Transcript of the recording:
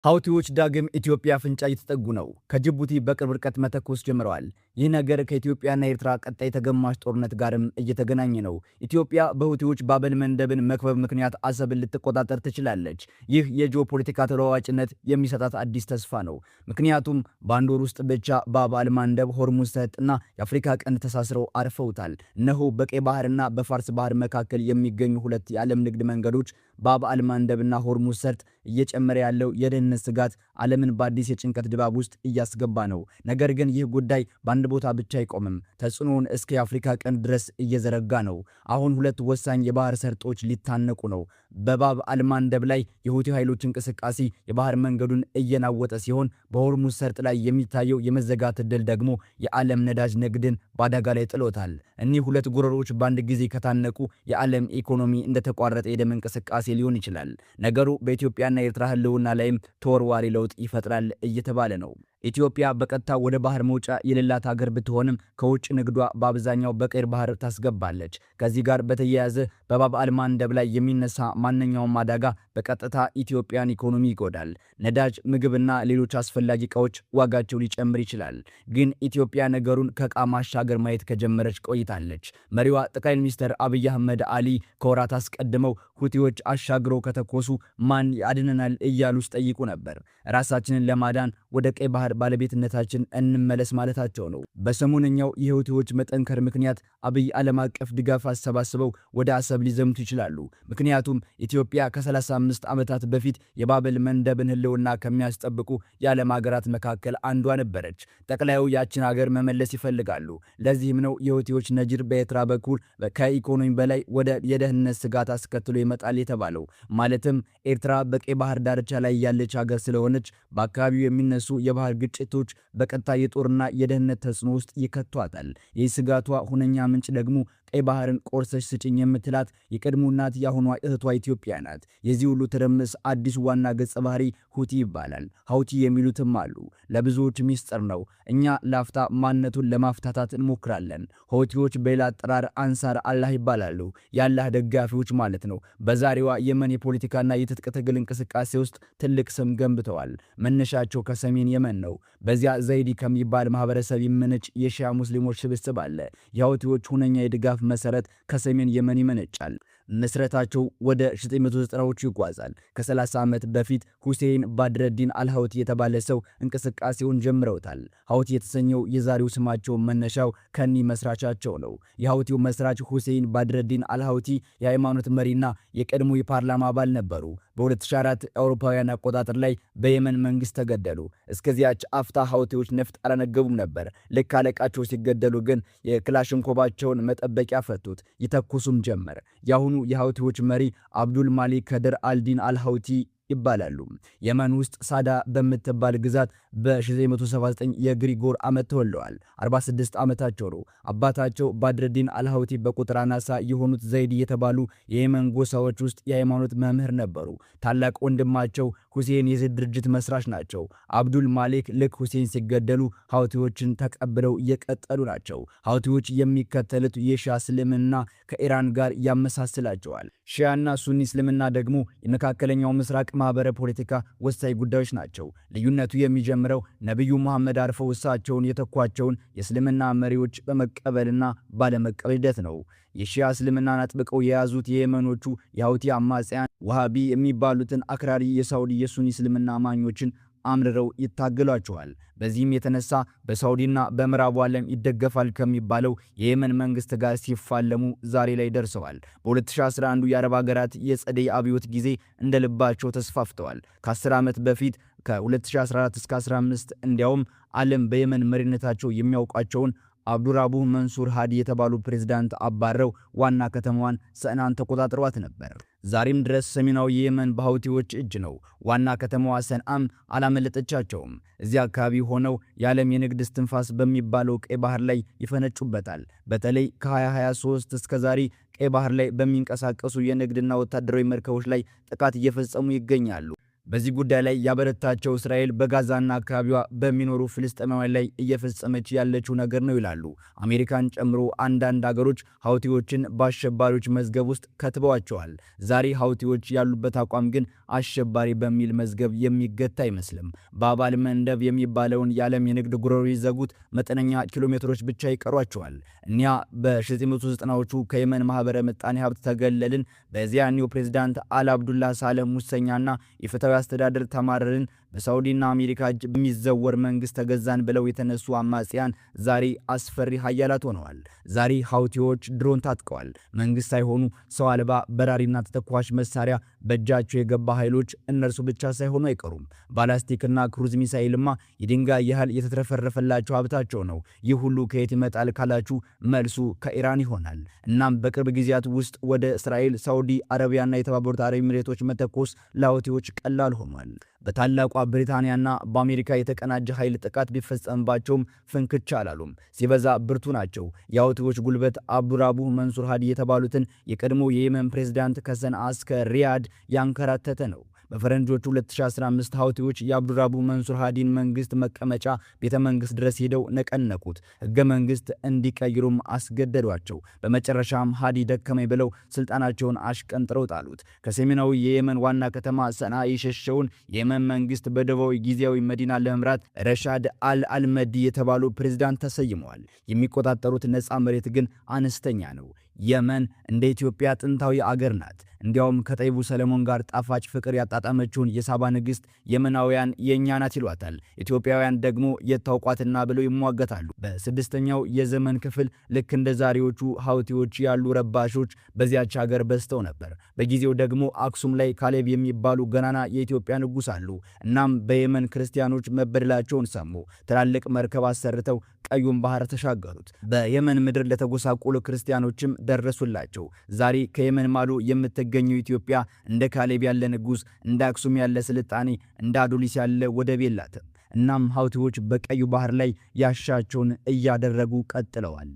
ሀውቲዎች ዳግም ኢትዮጵያ አፍንጫ እየተጠጉ ነው። ከጅቡቲ በቅርብ ርቀት መተኮስ ጀምረዋል። ይህ ነገር ከኢትዮጵያና ኤርትራ ቀጣይ ተገማሽ ጦርነት ጋርም እየተገናኘ ነው። ኢትዮጵያ በሁቲዎች ባበል መንደብን መክበብ ምክንያት አሰብን ልትቆጣጠር ትችላለች። ይህ የጂኦፖለቲካ ተለዋዋጭነት የሚሰጣት አዲስ ተስፋ ነው። ምክንያቱም በአንድ ወር ውስጥ ብቻ ባበል መንደብ፣ ሆርሙዝ ሰርጥና የአፍሪካ ቀንድ ተሳስረው አርፈውታል። እነሆ በቀይ ባህርና በፋርስ ባህር መካከል የሚገኙ ሁለት የዓለም ንግድ መንገዶች ባበል መንደብና ሆርሙዝ ሰርጥ እየጨመረ ያለው የደህንነት ስጋት ዓለምን በአዲስ የጭንቀት ድባብ ውስጥ እያስገባ ነው። ነገር ግን ይህ ጉዳይ በአንድ ቦታ ብቻ አይቆምም። ተጽዕኖውን እስከ የአፍሪካ ቀንድ ድረስ እየዘረጋ ነው። አሁን ሁለት ወሳኝ የባህር ሰርጦች ሊታነቁ ነው። በባበል መንደብ ላይ የሁቲ ኃይሎች እንቅስቃሴ የባህር መንገዱን እየናወጠ ሲሆን፣ በሆርሙዝ ሰርጥ ላይ የሚታየው የመዘጋት ዕድል ደግሞ የዓለም ነዳጅ ንግድን በአደጋ ላይ ጥሎታል። እኒህ ሁለት ጉሮሮች በአንድ ጊዜ ከታነቁ የዓለም ኢኮኖሚ እንደተቋረጠ የደም እንቅስቃሴ ሊሆን ይችላል። ነገሩ በኢትዮጵያና ኤርትራ ህልውና ላይም ተወርዋሪ ለውጥ ይፈጥራል እየተባለ ነው። ኢትዮጵያ በቀጥታ ወደ ባህር መውጫ የሌላት ሀገር ብትሆንም ከውጭ ንግዷ በአብዛኛው በቀይ ባህር ታስገባለች። ከዚህ ጋር በተያያዘ በባበል መንደብ ላይ የሚነሳ ማንኛውም አደጋ በቀጥታ ኢትዮጵያን ኢኮኖሚ ይጎዳል። ነዳጅ፣ ምግብና ሌሎች አስፈላጊ ዕቃዎች ዋጋቸው ሊጨምር ይችላል። ግን ኢትዮጵያ ነገሩን ከዕቃ ማሻገር ማየት ከጀመረች ቆይታለች። መሪዋ ጠቅላይ ሚኒስትር አብይ አህመድ አሊ ከወራት አስቀድመው ሁቲዎች አሻግረው ከተኮሱ ማን ያድነናል እያሉ ሲጠይቁ ነበር። ራሳችንን ለማዳን ወደ ቀይ ባህር ባለቤትነታችን እንመለስ ማለታቸው ነው። በሰሞነኛው የሁቲዎች መጠንከር ምክንያት አብይ ዓለም አቀፍ ድጋፍ አሰባስበው ወደ አሰብ ሊዘምቱ ይችላሉ። ምክንያቱም ኢትዮጵያ ከ35 ዓመታት በፊት የባበል መንደብን ህልውና ከሚያስጠብቁ የዓለም ሀገራት መካከል አንዷ ነበረች። ጠቅላዩ ያችን ሀገር መመለስ ይፈልጋሉ። ለዚህም ነው የሁቲዎች ነጅር በኤርትራ በኩል ከኢኮኖሚ በላይ ወደ የደህንነት ስጋት አስከትሎ ይመጣል የተባለው። ማለትም ኤርትራ በቀይ ባህር ዳርቻ ላይ ያለች ሀገር ስለሆነች በአካባቢው የሚነሱ የባህር ግጭቶች በቀጣይ የጦርና የደህንነት ተጽዕኖ ውስጥ ይከቷታል። ይህ ስጋቷ ሁነኛ ምንጭ ደግሞ ቀይ ባህርን ቆርሰሽ ስጭኝ የምትላት የቀድሞ እናት የአሁኗ እህቷ ኢትዮጵያ ናት። የዚህ ሁሉ ትርምስ አዲሱ ዋና ገጸ ባህሪ ሁቲ ይባላል። ሀውቲ የሚሉትም አሉ። ለብዙዎች ሚስጥር ነው። እኛ ላፍታ ማንነቱን ለማፍታታት እንሞክራለን። ሁቲዎች በሌላ አጠራር አንሳር አላህ ይባላሉ። የአላህ ደጋፊዎች ማለት ነው። በዛሬዋ የመን የፖለቲካና የትጥቅ ትግል እንቅስቃሴ ውስጥ ትልቅ ስም ገንብተዋል። መነሻቸው ከሰሜን የመን ነው። በዚያ ዘይዲ ከሚባል ማህበረሰብ የሚመነጭ የሺያ ሙስሊሞች ስብስብ አለ። የሁቲዎች ሁነኛ የድጋፍ መሰረት ከሰሜን የመን ይመነጫል። መስረታቸው ወደ 1990ዎቹ ይጓዛል። ከ30 ዓመት በፊት ሁሴን ባድረዲን አልሀውቲ የተባለ ሰው እንቅስቃሴውን ጀምረውታል። ሀውቲ የተሰኘው የዛሬው ስማቸው መነሻው ከኒ መስራቻቸው ነው። የሀውቲው መስራች ሁሴን ባድረዲን አልሀውቲ የሃይማኖት መሪና የቀድሞ የፓርላማ አባል ነበሩ። በ2004 አውሮፓውያን አቆጣጠር ላይ በየመን መንግስት ተገደሉ። እስከዚያች አፍታ ሀውቲዎች ነፍጥ አላነገቡም ነበር። ልክ አለቃቸው ሲገደሉ ግን የክላሽንኮቫቸውን መጠበቂያ ፈቱት፣ ይተኩሱም ጀመር። ያሁኑ የሀውቲዎች መሪ አብዱል ማሊክ ከድር አልዲን አልሀውቲ ይባላሉ። የመን ውስጥ ሳዳ በምትባል ግዛት በ1979 የግሪጎር ዓመት ተወልደዋል። 46 ዓመታቸው ነው። አባታቸው ባድረዲን አልሀውቲ በቁጥር አናሳ የሆኑት ዘይዲ የተባሉ የየመን ጎሳዎች ውስጥ የሃይማኖት መምህር ነበሩ። ታላቅ ወንድማቸው ሁሴን የዘይድ ድርጅት መስራች ናቸው። አብዱል ማሊክ ልክ ሁሴን ሲገደሉ ሀውቲዎችን ተቀብለው እየቀጠሉ ናቸው። ሀውቲዎች የሚከተሉት የሺያ እስልምና ከኢራን ጋር ያመሳስላቸዋል። ሺያና ሱኒ እስልምና ደግሞ የመካከለኛው ምስራቅ ማህበረ ፖለቲካ ወሳኝ ጉዳዮች ናቸው። ልዩነቱ የሚጀምረው ነብዩ መሐመድ አርፈው እሳቸውን የተኳቸውን የእስልምና መሪዎች በመቀበልና ባለመቀበል ሂደት ነው። የሺያ እስልምናን አጥብቀው የያዙት የየመኖቹ የሀውቲ አማጽያን ወሃቢ የሚባሉትን አክራሪ የሳውዲ የሱኒ እስልምና አማኞችን አምርረው ይታገሏቸዋል። በዚህም የተነሳ በሳውዲና በምዕራቡ ዓለም ይደገፋል ከሚባለው የየመን መንግስት ጋር ሲፋለሙ ዛሬ ላይ ደርሰዋል። በ2011 የአረብ ሀገራት የጸደይ አብዮት ጊዜ እንደልባቸው ተስፋፍተዋል። ከ10 ዓመት በፊት ከ2014 እስከ 15 እንዲያውም ዓለም በየመን መሪነታቸው የሚያውቃቸውን አብዱራቡ መንሱር ሃዲ የተባሉ ፕሬዝዳንት አባረው ዋና ከተማዋን ሰዕናን ተቆጣጥረዋት ነበር። ዛሬም ድረስ ሰሜናዊ የየመን በሁቲዎች እጅ ነው። ዋና ከተማዋ ሰንዓም አላመለጠቻቸውም። እዚያ አካባቢ ሆነው የዓለም የንግድ እስትንፋስ በሚባለው ቀይ ባህር ላይ ይፈነጩበታል። በተለይ ከ2023 እስከ ዛሬ ቀይ ባህር ላይ በሚንቀሳቀሱ የንግድና ወታደራዊ መርከቦች ላይ ጥቃት እየፈጸሙ ይገኛሉ። በዚህ ጉዳይ ላይ ያበረታቸው እስራኤል በጋዛና አካባቢዋ በሚኖሩ ፍልስጤማውያን ላይ እየፈጸመች ያለችው ነገር ነው ይላሉ። አሜሪካን ጨምሮ አንዳንድ አገሮች ሀውቲዎችን በአሸባሪዎች መዝገብ ውስጥ ከትበዋቸዋል። ዛሬ ሀውቲዎች ያሉበት አቋም ግን አሸባሪ በሚል መዝገብ የሚገታ አይመስልም። በአባል መንደብ የሚባለውን የዓለም የንግድ ጉሮሮ ይዘጉት መጠነኛ ኪሎ ሜትሮች ብቻ ይቀሯቸዋል። እኒያ በ1990ዎቹ ከየመን ማህበረ ምጣኔ ሀብት ተገለልን፣ በዚያኔው ፕሬዝዳንት አል አብዱላ ሳለህ ሙሰኛና የፍትሃዊ አስተዳደር ተማረርን፣ በሳውዲና አሜሪካ እጅ በሚዘወር መንግስት ተገዛን ብለው የተነሱ አማጽያን ዛሬ አስፈሪ ሀያላት ሆነዋል። ዛሬ ሀውቲዎች ድሮን ታጥቀዋል። መንግስት ሳይሆኑ ሰው አልባ በራሪና ተተኳሽ መሳሪያ በእጃቸው የገባ ኃይሎች እነርሱ ብቻ ሳይሆኑ አይቀሩም። ባላስቲክና ክሩዝ ሚሳኤልማ የድንጋይ ያህል የተትረፈረፈላቸው ሀብታቸው ነው። ይህ ሁሉ ከየት ይመጣል ካላችሁ መልሱ ከኢራን ይሆናል። እናም በቅርብ ጊዜያት ውስጥ ወደ እስራኤል፣ ሳውዲ አረቢያና የተባበሩት አረብ ኤሚሬቶች መተኮስ ለሀውቲዎች ቀላል ሆኗል። በታላቋ ብሪታንያና በአሜሪካ የተቀናጀ ኃይል ጥቃት ቢፈጸምባቸውም ፍንክቻ አላሉም። ሲበዛ ብርቱ ናቸው። የሀውቲዎች ጉልበት አብዱራቡ መንሱር ሃዲ የተባሉትን የቀድሞ የየመን ፕሬዝዳንት ከሰንዓ እስከ ሪያድ ያንከራተተ ነው። በፈረንጆቹ 2015 ሀውቲዎች የአብዱራቡ መንሱር ሃዲን መንግስት መቀመጫ ቤተ መንግስት ድረስ ሄደው ነቀነቁት። ህገ መንግስት እንዲቀይሩም አስገደዷቸው። በመጨረሻም ሃዲ ደከመኝ ብለው ስልጣናቸውን አሽቀንጥረው ጣሉት። ከሰሜናዊ የየመን ዋና ከተማ ሰንዓ የሸሸውን የየመን መንግስት በደቡባዊ ጊዜያዊ መዲና ለመምራት ረሻድ አልመዲ የተባሉ ፕሬዝዳንት ተሰይመዋል። የሚቆጣጠሩት ነፃ መሬት ግን አነስተኛ ነው። የመን እንደ ኢትዮጵያ ጥንታዊ አገር ናት። እንዲያውም ከጠይቡ ሰለሞን ጋር ጣፋጭ ፍቅር ያጣጣመችውን የሳባ ንግስት የመናውያን የእኛ ናት ይሏታል። ኢትዮጵያውያን ደግሞ የታውቋትና ብለው ይሟገታሉ። በስድስተኛው የዘመን ክፍል ልክ እንደ ዛሬዎቹ ሀውቲዎች ያሉ ረባሾች በዚያች ሀገር በዝተው ነበር። በጊዜው ደግሞ አክሱም ላይ ካሌብ የሚባሉ ገናና የኢትዮጵያ ንጉስ አሉ። እናም በየመን ክርስቲያኖች መበደላቸውን ሰሙ። ትላልቅ መርከብ አሰርተው ቀዩን ባህር ተሻገሩት። በየመን ምድር ለተጎሳቆሉ ክርስቲያኖችም ደረሱላቸው። ዛሬ ከየመን ማዶ የምትገኘው ኢትዮጵያ እንደ ካሌብ ያለ ንጉስ፣ እንደ አክሱም ያለ ስልጣኔ፣ እንደ አዶሊስ ያለ ወደብ የላትም። እናም ሀውቲዎች በቀዩ ባህር ላይ ያሻቸውን እያደረጉ ቀጥለዋል።